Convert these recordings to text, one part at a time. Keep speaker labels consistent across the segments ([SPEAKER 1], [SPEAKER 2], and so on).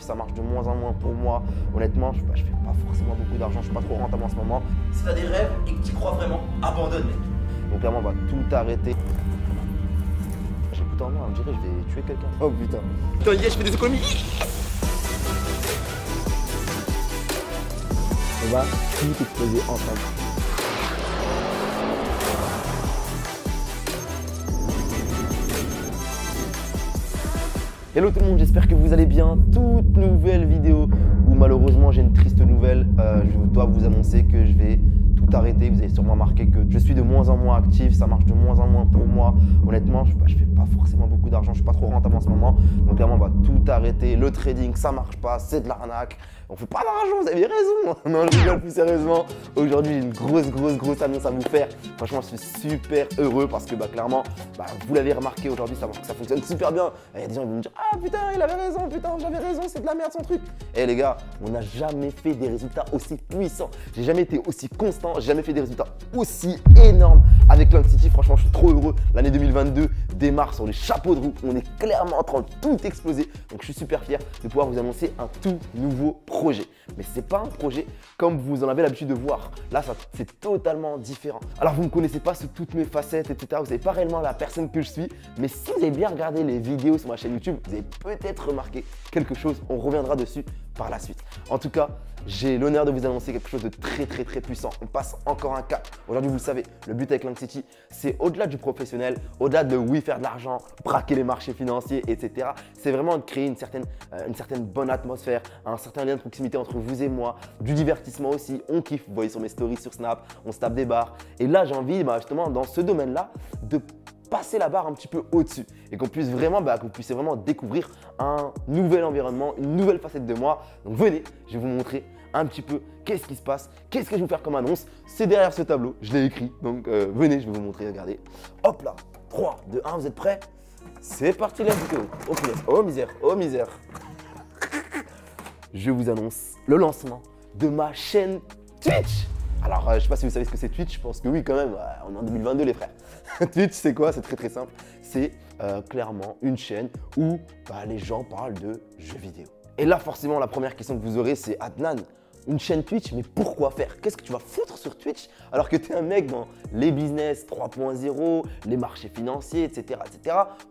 [SPEAKER 1] Ça marche de moins en moins pour moi. Honnêtement, je fais pas forcément beaucoup d'argent, je suis pas trop rentable en ce moment.
[SPEAKER 2] Si t'as des rêves et que tu crois vraiment, abandonne mec.
[SPEAKER 1] Donc clairement, on va tout arrêter. J'écoute en moi, on dirait je vais tuer quelqu'un. Oh putain.
[SPEAKER 2] Putain, yes, je fais des économies.
[SPEAKER 1] On va tout exploser ensemble. Hello tout le monde, j'espère que vous allez bien. Toute nouvelle vidéo où malheureusement j'ai une triste nouvelle. Je dois vous annoncer que je vais tout arrêter. Vous avez sûrement remarqué que je suis de moins en moins actif, ça marche de moins en moins pour moi. Honnêtement, je fais pas forcément beaucoup d'argent, je suis pas trop rentable en ce moment. Donc clairement, on va tout arrêter. Le trading, ça marche pas, c'est de l'arnaque. On fait pas d'argent, vous avez raison. Non, je rigole plus sérieusement. Aujourd'hui, j'ai une grosse annonce à vous faire. Franchement, je suis super heureux parce que clairement, vous l'avez remarqué aujourd'hui, ça fonctionne super bien. Il y a des gens qui vont me dire « Ah putain, il avait raison, putain, j'avais raison, c'est de la merde son truc. » Eh les gars, on n'a jamais fait des résultats aussi puissants. J'ai jamais été aussi constant, j'ai jamais fait des résultats aussi énormes avec Lung City. Franchement, je suis trop heureux. L'année 2022 démarre sur les chapeaux de roue. On est clairement en train de tout exploser. Donc, je suis super fier de pouvoir vous annoncer un tout nouveau projet. Mais ce n'est pas un projet comme vous en avez l'habitude de voir. Là, c'est totalement différent. Alors, vous ne me connaissez pas sous toutes mes facettes, etc. Vous n'avez pas réellement la personne que je suis. Mais si vous avez bien regardé les vidéos sur ma chaîne YouTube, vous avez peut-être remarqué quelque chose. On reviendra dessus par la suite. En tout cas, j'ai l'honneur de vous annoncer quelque chose de très puissant. On passe encore un cap. Aujourd'hui, vous le savez, le but avec Lung City, c'est au-delà du professionnel, au-delà de oui, faire de l'argent, braquer les marchés financiers, etc. C'est vraiment de créer une certaine bonne atmosphère, un certain lien de proximité entre vous et moi, du divertissement aussi. On kiffe, vous voyez sur mes stories sur Snap, on se tape des barres. Et là, j'ai envie justement dans ce domaine-là de passer la barre un petit peu au-dessus et qu'on puisse vraiment, que vous puissiez vraiment découvrir un nouvel environnement, une nouvelle facette de moi. Donc venez, je vais vous montrer un petit peu qu'est-ce qui se passe, qu'est-ce que je vais vous faire comme annonce. C'est derrière ce tableau, je l'ai écrit. Donc venez, je vais vous montrer, regardez. Hop là, 3, 2, 1, vous êtes prêts? C'est parti la vidéo. Oh punaise, oh misère, oh misère. Je vous annonce le lancement de ma chaîne Twitch. Alors, je ne sais pas si vous savez ce que c'est Twitch, je pense que oui quand même, on est en 2022 les frères. Twitch, c'est quoi? C'est très simple. C'est clairement une chaîne où les gens parlent de jeux vidéo. Et là, forcément, la première question que vous aurez, c'est Adnan, une chaîne Twitch, mais pourquoi faire? Qu'est-ce que tu vas foutre sur Twitch alors que tu es un mec dans les business 3.0, les marchés financiers, etc.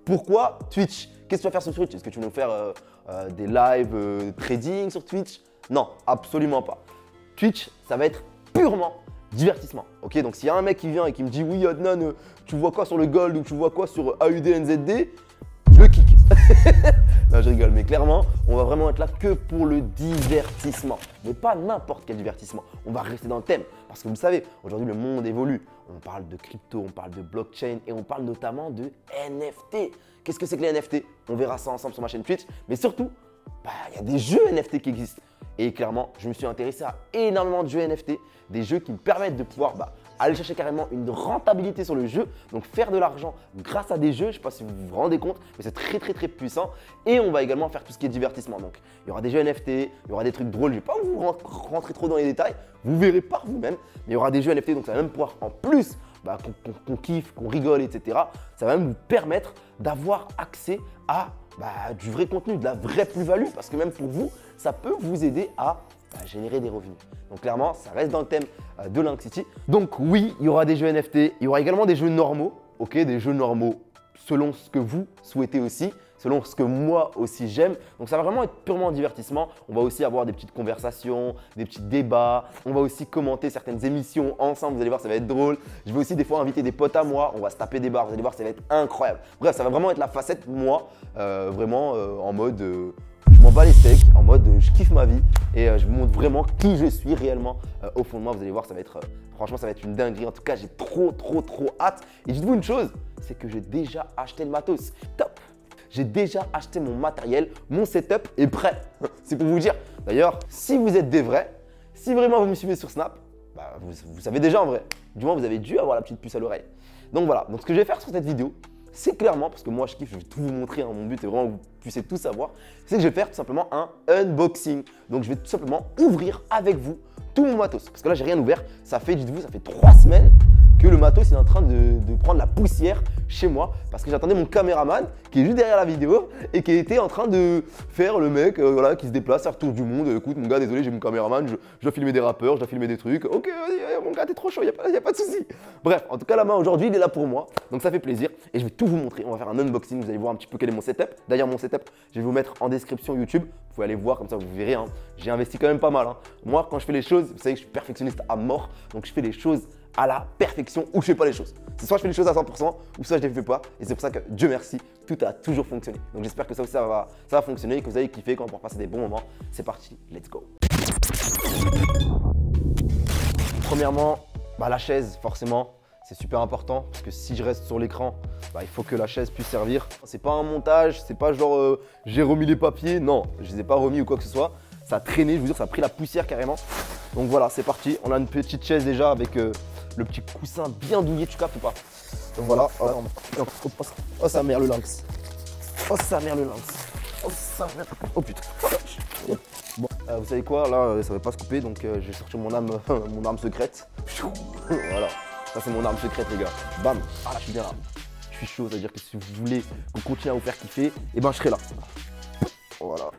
[SPEAKER 1] Pourquoi Twitch? Qu'est-ce que tu vas faire sur Twitch? Est-ce que tu vas nous faire des live trading sur Twitch? Non, absolument pas. Twitch, ça va être purement divertissement. Ok, donc s'il y a un mec qui vient et qui me dit oui Adnan, tu vois quoi sur le Gold ou tu vois quoi sur AUDNZD, je le kick. Non, je rigole, mais clairement, on va vraiment être là que pour le divertissement. Mais pas n'importe quel divertissement. On va rester dans le thème. Parce que vous le savez, aujourd'hui, le monde évolue. On parle de crypto, on parle de blockchain et on parle notamment de NFT. Qu'est-ce que c'est que les NFT? On verra ça ensemble sur ma chaîne Twitch. Mais surtout, il y a des jeux NFT qui existent. Et clairement, je me suis intéressé à énormément de jeux NFT, des jeux qui me permettent de pouvoir aller chercher carrément une rentabilité sur le jeu, donc faire de l'argent grâce à des jeux. Je ne sais pas si vous vous rendez compte, mais c'est très puissant. Et on va également faire tout ce qui est divertissement. Donc, il y aura des jeux NFT, il y aura des trucs drôles. Je ne vais pas vous rentrer trop dans les détails, vous verrez par vous-même. Mais il y aura des jeux NFT, donc ça va même pouvoir en plus qu'on kiffe, qu'on rigole, etc. Ça va même vous permettre d'avoir accès à du vrai contenu, de la vraie plus-value, parce que même pour vous, ça peut vous aider à générer des revenus. Donc clairement, ça reste dans le thème de Lung City. Donc oui, il y aura des jeux NFT, il y aura également des jeux normaux, ok, des jeux normaux selon ce que vous souhaitez aussi, selon ce que moi aussi j'aime. Donc ça va vraiment être purement divertissement. On va aussi avoir des petites conversations, des petits débats. On va aussi commenter certaines émissions ensemble. Vous allez voir, ça va être drôle. Je vais aussi des fois inviter des potes à moi. On va se taper des barres. Vous allez voir, ça va être incroyable. Bref, ça va vraiment être la facette moi, vraiment en mode je m'en bats les steaks, en mode je kiffe ma vie et je vous montre vraiment qui je suis réellement au fond de moi. Vous allez voir, ça va être franchement, ça va être une dinguerie. En tout cas, j'ai trop hâte. Et dites-vous une chose, c'est que j'ai déjà acheté le matos. Top! J'ai déjà acheté mon matériel, mon setup est prêt. C'est pour vous dire. D'ailleurs, si vous êtes des vrais, si vraiment vous me suivez sur Snap, vous savez déjà en vrai. Du moins, vous avez dû avoir la petite puce à l'oreille. Donc voilà, donc ce que je vais faire sur cette vidéo, c'est clairement, parce que moi je kiffe, je vais tout vous montrer, mon but est vraiment que vous puissiez tout savoir, c'est que je vais faire tout simplement un unboxing. Donc je vais tout simplement ouvrir avec vous tout mon matos. Parce que là, j'ai rien ouvert. Ça fait, dites-vous, ça fait 3 semaines que le matos il est en train de prendre la poussière chez moi parce que j'attendais mon caméraman qui est juste derrière la vidéo et qui était en train de faire le mec voilà, qui se déplace, faire le tour du monde. Écoute mon gars, désolé, j'ai mon caméraman, je dois filmer des rappeurs, je dois filmer des trucs. Ok, vas-y, mon gars, t'es trop chaud, y a pas de souci. Bref, en tout cas, la main aujourd'hui, il est là pour moi, donc ça fait plaisir et je vais tout vous montrer. On va faire un unboxing, vous allez voir un petit peu quel est mon setup. D'ailleurs, mon setup, je vais vous mettre en description YouTube. Vous pouvez aller voir, comme ça vous verrez. Hein. J'ai investi quand même pas mal. Hein. Moi, quand je fais les choses, vous savez que je suis perfectionniste à mort, donc je fais les choses à la perfection ou je fais pas les choses. C'est soit je fais les choses à 100% ou soit je les fais pas. Et c'est pour ça que Dieu merci, tout a toujours fonctionné. Donc j'espère que ça aussi ça va fonctionner et que vous allez kiffer, qu'on va pouvoir passer des bons moments. C'est parti, let's go. Premièrement, la chaise, forcément, c'est super important parce que si je reste sur l'écran, il faut que la chaise puisse servir. C'est pas un montage, c'est pas genre j'ai remis les papiers, non, je les ai pas remis ou quoi que ce soit. Ça a traîné, je vous jure, ça a pris la poussière carrément. Donc voilà, c'est parti. On a une petite chaise déjà avec le petit coussin bien douillet, tu captes ou pas? Donc voilà. Oh sa mère le lynx. Oh sa mère le lynx. Oh sa mère. Oh putain. Bon, vous savez quoi, là, ça va pas se couper, donc je vais sortir mon arme secrète. Voilà. Ça c'est mon arme secrète les gars. Bam. Ah là je suis bien là. Je suis chaud, c'est-à-dire que si vous voulez qu'on continue à vous faire kiffer, et ben je serai là. Voilà.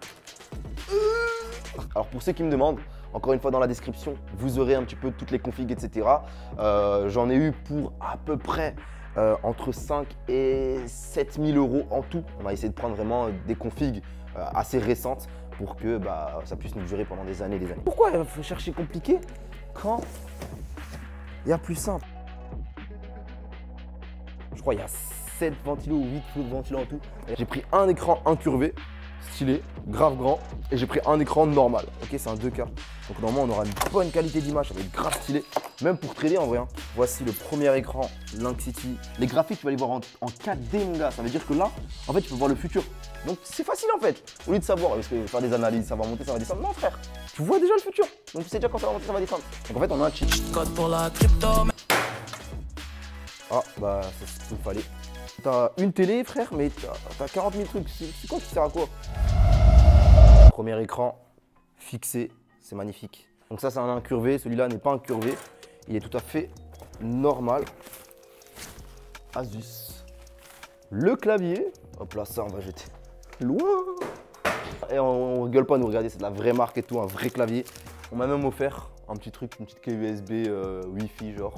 [SPEAKER 1] Alors pour ceux qui me demandent, encore une fois dans la description, vous aurez un petit peu toutes les configs, etc. J'en ai eu pour à peu près entre 5 et 7 000 € en tout. On a essayé de prendre vraiment des configs assez récentes pour que ça puisse nous durer pendant des années et des années. Pourquoi il faut chercher compliqué quand il y a plus simple? Je crois qu'il y a 7 ventilos ou 8 flots de ventilos en tout. J'ai pris un écran incurvé, stylé, grave grand, et j'ai pris un écran normal. Ok, c'est un 2K. Donc normalement on aura une bonne qualité d'image, ça va être grave stylé. Même pour trader en vrai. Hein. Voici le premier écran Lynx City. Les graphiques tu vas les voir en 4D mon gars. Ça veut dire que là, en fait tu peux voir le futur. Donc c'est facile en fait. Au lieu de savoir, parce que faire des analyses, ça va monter, ça va descendre. Non frère, tu vois déjà le futur. Donc tu sais déjà quand ça va monter, ça va descendre. Donc en fait on a un cheat. Code pour la crypto. Ah c'est ce qu'il fallait. T'as une télé frère, mais t'as 40 000 trucs. C'est quoi qui sert à quoi? Premier écran fixé, c'est magnifique. Donc ça c'est un incurvé, celui-là n'est pas incurvé. Il est tout à fait normal. Asus. Le clavier, hop là ça on va jeter loin. Et on rigole pas nous, regardez, c'est de la vraie marque et tout, un vrai clavier. On m'a même offert un petit truc, une petite clé USB Wi-Fi genre.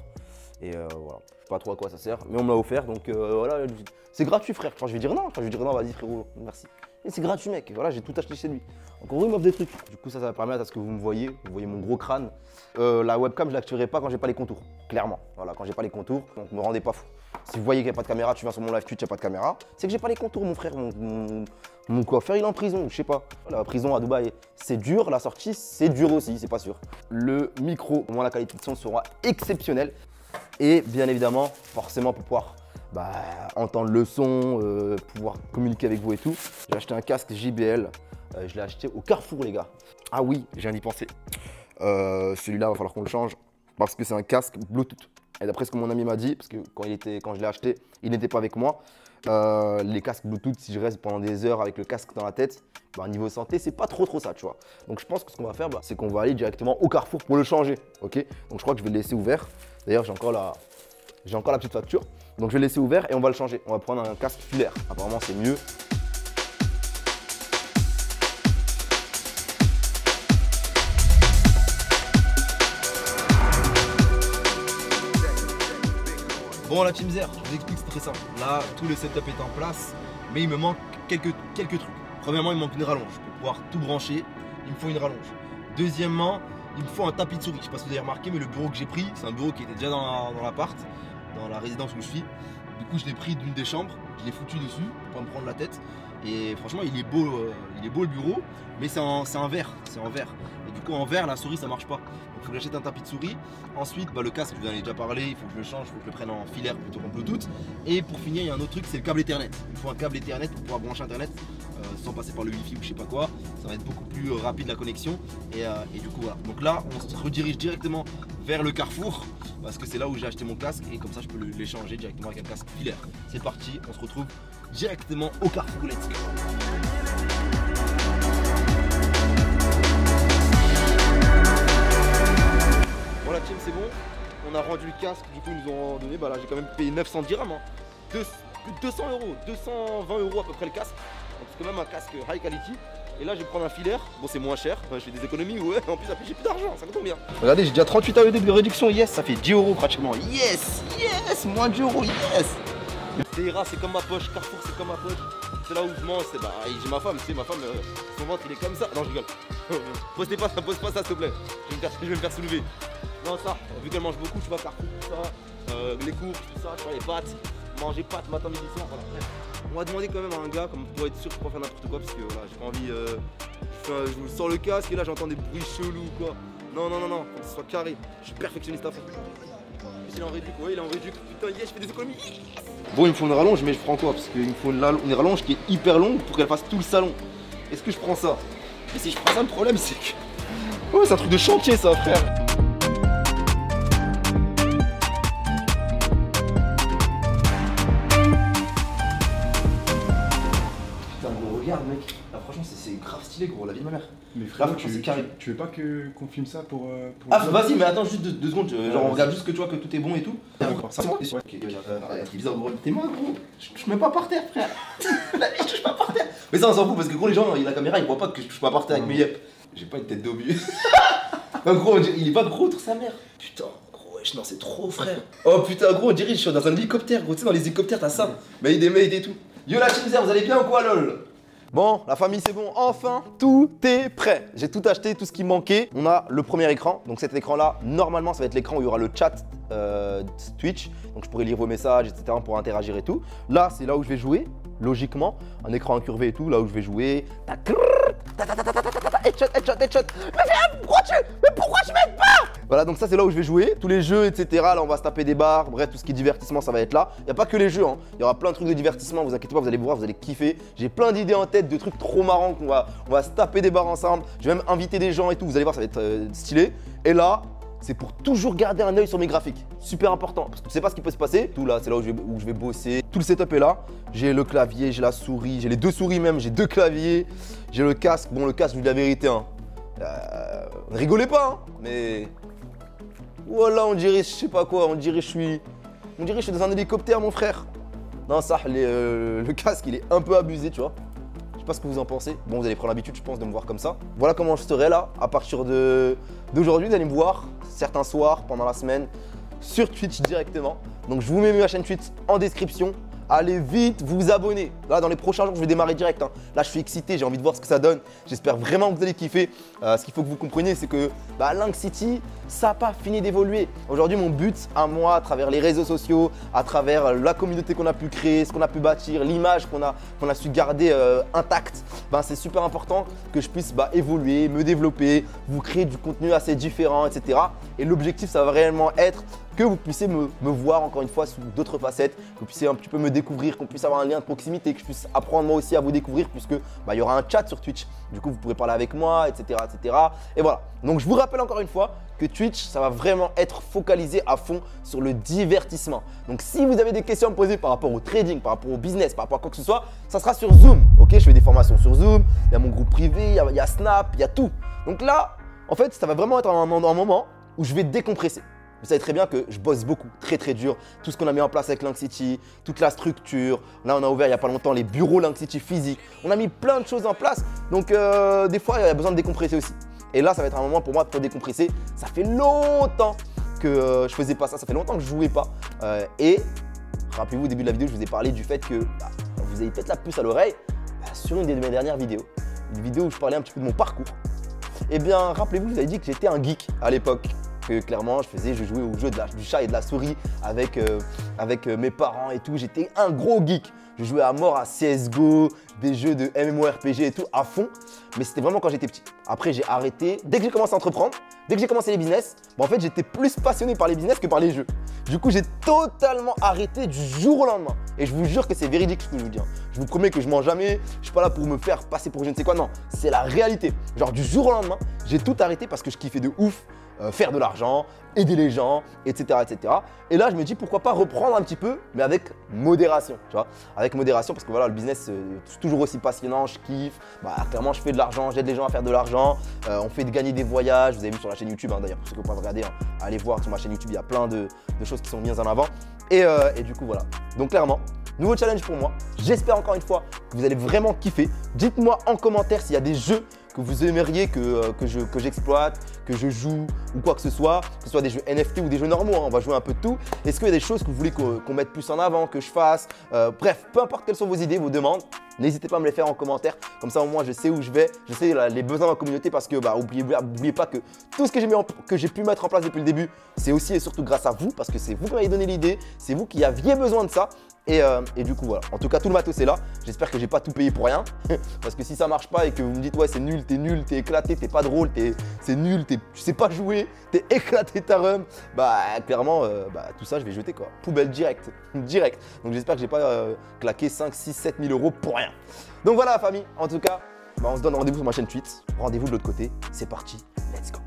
[SPEAKER 1] Et voilà, je sais pas trop à quoi ça sert, mais on me l'a offert, donc voilà, c'est gratuit frère. Enfin, je vais dire non, vas-y frérot, merci. Et c'est gratuit mec, voilà, j'ai tout acheté chez lui. Donc en gros, il m'offre des trucs. Du coup, ça va permettre à ce que vous voyez mon gros crâne. La webcam, je l'activerai pas quand j'ai pas les contours, clairement. Voilà, quand j'ai pas les contours, donc me rendez pas fou. Si vous voyez qu'il n'y a pas de caméra, tu viens sur mon live Twitch, il n'y a pas de caméra, c'est que j'ai pas les contours mon frère, mon coiffeur il est en prison, je sais pas. La prison à Dubaï, c'est dur, la sortie, c'est dur aussi, c'est pas sûr. Le micro, au moins la qualité de son sera exceptionnelle. Et bien évidemment, forcément pour pouvoir entendre le son, pouvoir communiquer avec vous et tout, j'ai acheté un casque JBL. Je l'ai acheté au Carrefour les gars. Ah oui, j'ai viens d'y penser. Celui-là, il va falloir qu'on le change parce que c'est un casque Bluetooth. Et d'après ce que mon ami m'a dit, parce que quand je l'ai acheté, il n'était pas avec moi. Les casques Bluetooth, si je reste pendant des heures avec le casque dans la tête, niveau santé, c'est pas trop ça, tu vois. Donc je pense que ce qu'on va faire, c'est qu'on va aller directement au Carrefour pour le changer, ok? Donc je crois que je vais le laisser ouvert. D'ailleurs, j'ai encore la petite facture. Donc je vais le laisser ouvert et on va le changer. On va prendre un casque filaire. Apparemment, c'est mieux.
[SPEAKER 2] Bon la Team Zer, je vous explique, c'est très simple. Là, tout le setup est en place, mais il me manque quelques trucs. Premièrement, il me manque une rallonge. Pour pouvoir tout brancher, il me faut une rallonge. Deuxièmement, il me faut un tapis de souris. Je sais pas si vous avez remarqué, mais le bureau que j'ai pris, c'est un bureau qui était déjà dans l'appart, dans la résidence où je suis. Du coup, je l'ai pris d'une des chambres, je l'ai foutu dessus pour pas me prendre la tête. Et franchement, il est beau le bureau, mais c'est en verre, Et du coup, en verre, la souris, ça marche pas. Donc, il faut que j'achète un tapis de souris. Ensuite, le casque, je vous en ai déjà parlé, il faut que je le change, il faut que je le prenne en filaire plutôt qu'en Bluetooth. Et pour finir, il y a un autre truc, c'est le câble Ethernet. Il faut un câble Ethernet pour pouvoir brancher Internet sans passer par le Wi-Fi ou je sais pas quoi. Ça va être beaucoup plus rapide la connexion. Et du coup, voilà. Donc là, on se redirige directement vers le Carrefour parce que c'est là où j'ai acheté mon casque et comme ça, je peux l'échanger directement avec un casque filaire. C'est parti, on se retrouve directement au Carrefour. Let's go. Bon la team, c'est bon, on a rendu le casque, du coup ils nous ont donné, bah là j'ai quand même payé 900 dirhams, hein. Plus de 200 euros, 220 euros à peu près le casque. Donc c'est quand même un casque high quality. Et là je vais prendre un filaire, bon c'est moins cher, je fais des économies, ouais, en plus j'ai plus d'argent, ça me tombe bien. Regardez, j'ai déjà 38 AED de réduction, yes, ça fait 10 euros pratiquement, yes, yes, moins 10 euros, yes. Zehra c'est comme ma poche, Carrefour c'est comme ma poche. C'est là où je mange, c'est bah j'ai ma femme, tu sais, ma femme, son ventre il est comme ça. Non je rigole. Pose pas ça s'il te plaît. Je vais me faire soulever. Non ça, vu qu'elle mange beaucoup, tu vois, Carrefour, tout ça, les courses, tout ça, tu vois, les pâtes, manger pâtes, matin, midi, soir, voilà. On va demander quand même à un gars, comme pour être sûr de pas faire n'importe quoi, parce que voilà, j'ai pas envie, je vous sors le casque et là j'entends des bruits chelous quoi. Non, non, non, non, faut que ce soit carré. Je suis perfectionniste à fond. Il est en réduc, ouais, il est en réduc. Putain, yes, je fais des économies. Bon, il me faut une rallonge, mais je prends quoi? Parce qu'il me faut une rallonge qui est hyper longue pour qu'elle fasse tout le salon. Est-ce que je prends ça? Et si je prends ça, le problème c'est que. Ouais, c'est un truc de chantier ça, frère. Putain, gros, regarde, mec. Là, franchement, c'est grave stylé, gros, la vie de ma mère.
[SPEAKER 3] Mais frère,
[SPEAKER 2] là,
[SPEAKER 3] tu veux pas qu'on filme ça pour
[SPEAKER 2] Ah, vas-y, mais attends juste 2 secondes. Genre, on regarde juste que tu vois que tout est bon et tout.
[SPEAKER 3] D'accord, ça
[SPEAKER 2] Ok, c'est bizarre, gros. T'es moi, gros. Je mets pas par terre, frère. La vie, je touche pas par terre. Mais ça, on s'en fout parce que, gros, les gens, la caméra, ils voient pas que je touche pas par terre avec mes yep. J'ai pas une tête d'obus. Non, gros, il est pas gros, sur sa mère. Putain, gros, wesh, non, c'est trop, frère. Oh putain, gros, on dirait que je suis dans un hélicoptère, gros. Tu sais, dans les hélicoptères, t'as ça. Made et tout. Yo, la team, vous allez bien ou quoi, lol? Bon, la famille, c'est bon, enfin, tout est prêt. J'ai tout acheté, tout ce qui manquait. On a le premier écran. Donc cet écran-là, normalement, ça va être l'écran où il y aura le chat Twitch. Donc je pourrai lire vos messages, etc. pour interagir et tout. Là, c'est là où je vais jouer, logiquement. Un écran incurvé et tout, là où je vais jouer. Headshot, headshot, headshot. Mais pourquoi tu m'aides pas? Voilà, donc ça c'est là où je vais jouer, tous les jeux, etc. Là on va se taper des barres, bref, tout ce qui est divertissement, ça va être là. Il n'y a pas que les jeux, hein. Il y aura plein de trucs de divertissement, vous inquiétez pas, vous allez voir, vous allez kiffer. J'ai plein d'idées en tête, de trucs trop marrants qu'on va se taper des barres ensemble. Je vais même inviter des gens et tout, vous allez voir, ça va être stylé. Et là, c'est pour toujours garder un œil sur mes graphiques. Super important, parce que tu sais pas ce qui peut se passer. Tout là, c'est là où je vais bosser. Tout le setup est là. J'ai le clavier, j'ai la souris, j'ai les 2 souris même, j'ai 2 claviers. J'ai le casque. Bon, le casque, je vous dis la vérité, hein. Ne rigolez pas, hein, mais. Voilà, on dirait, je sais pas quoi, on dirait je suis dans un hélicoptère, mon frère. Non, ça, le casque, il est un peu abusé, tu vois. Je sais pas ce que vous en pensez. Bon, vous allez prendre l'habitude, je pense, de me voir comme ça. Voilà comment je serai là à partir d'aujourd'hui. Vous allez me voir certains soirs pendant la semaine sur Twitch directement. Donc, je vous mets ma chaîne Twitch en description. Allez vite vous abonner. Là, dans les prochains jours, je vais démarrer direct, hein. Là, je suis excité, j'ai envie de voir ce que ça donne. J'espère vraiment que vous allez kiffer. Ce qu'il faut que vous compreniez, c'est que Link City, ça n'a pas fini d'évoluer. Aujourd'hui, mon but à moi, à travers les réseaux sociaux, à travers la communauté qu'on a pu créer, ce qu'on a pu bâtir, l'image qu'on a su garder intacte, c'est super important que je puisse évoluer, me développer, vous créer du contenu assez différent, etc. Et l'objectif, ça va réellement être que vous puissiez me voir encore une fois sous d'autres facettes, que vous puissiez un petit peu me découvrir, qu'on puisse avoir un lien de proximité, que je puisse apprendre moi aussi à vous découvrir puisque il y aura un chat sur Twitch. Du coup, vous pourrez parler avec moi, etc., etc. Et voilà. Donc, je vous rappelle encore une fois que Twitch, ça va vraiment être focalisé à fond sur le divertissement. Donc, si vous avez des questions à me poser par rapport au trading, par rapport au business, par rapport à quoi que ce soit, ça sera sur Zoom. Ok, je fais des formations sur Zoom, il y a mon groupe privé, il y a Snap, il y a tout. Donc là, en fait, ça va vraiment être un moment où je vais décompresser. Vous savez très bien que je bosse beaucoup, très très dur. Tout ce qu'on a mis en place avec Link City, toute la structure. Là, on a ouvert il n'y a pas longtemps les bureaux Link City physiques. On a mis plein de choses en place. Donc, des fois, il y a besoin de décompresser aussi. Et là, ça va être un moment pour moi pour décompresser. Ça fait longtemps que je faisais pas ça. Ça fait longtemps que je jouais pas. Et rappelez-vous, au début de la vidéo, je vous ai parlé du fait que vous avez peut-être la puce à l'oreille sur une de mes dernières vidéos. Une vidéo où je parlais un petit peu de mon parcours. Eh bien, rappelez-vous, je vous avais dit que j'étais un geek à l'époque. Que clairement, je jouais au jeu du chat et de la souris avec mes parents et tout. J'étais un gros geek. Je jouais à mort à CSGO, des jeux de MMORPG et tout à fond. Mais c'était vraiment quand j'étais petit. Après, j'ai arrêté. Dès que j'ai commencé à entreprendre, dès que j'ai commencé les business, en fait, j'étais plus passionné par les business que par les jeux. Du coup, j'ai totalement arrêté du jour au lendemain. Et je vous jure que c'est véridique ce que je vous dis. Je vous promets que je mens jamais. Je suis pas là pour me faire passer pour je ne sais quoi. Non, c'est la réalité. Genre du jour au lendemain, j'ai tout arrêté parce que je kiffais de ouf
[SPEAKER 1] faire de l'argent, aider les gens, etc., etc. Et là, je me dis pourquoi pas reprendre un petit peu, mais avec modération, tu vois. Avec modération, parce que voilà, le business, c'est toujours aussi passionnant, je kiffe. Bah, clairement, je fais de l'argent, j'aide les gens à faire de l'argent. On fait gagner des voyages. Vous avez vu sur la chaîne YouTube, hein, d'ailleurs, pour ceux qui peuvent regarder, hein, allez voir sur ma chaîne YouTube, il y a plein de choses qui sont mises en avant. Et du coup, voilà. Donc, clairement, nouveau challenge pour moi. J'espère encore une fois que vous allez vraiment kiffer. Dites-moi en commentaire s'il y a des jeux que vous aimeriez que j'exploite, que je joue ou quoi que ce soit des jeux NFT ou des jeux normaux, hein, on va jouer un peu de tout. Est-ce qu'il y a des choses que vous voulez qu'on mette plus en avant, que je fasse bref, peu importe quelles sont vos idées, vos demandes, n'hésitez pas à me les faire en commentaire. Comme ça, au moins, je sais où je vais, je sais les besoins de la communauté parce que, n'oubliez pas que tout ce que j'ai pu mettre en place depuis le début, c'est aussi et surtout grâce à vous parce que c'est vous qui m'avez donné l'idée, c'est vous qui aviez besoin de ça. Et du coup, voilà. En tout cas, tout le matos est là. J'espère que j'ai pas tout payé pour rien. Parce que si ça marche pas et que vous me dites, ouais, c'est nul, t'es éclaté, t'es pas drôle, c'est nul, tu sais pas jouer, t'es éclaté ta rhum, bah, clairement, tout ça, je vais jeter quoi. Poubelle direct. Direct. Donc, j'espère que j'ai pas claqué 5, 6, 7 000 euros pour rien. Donc, voilà, la famille. En tout cas, on se donne rendez-vous sur ma chaîne Twitch. Rendez-vous de l'autre côté. C'est parti. Let's go.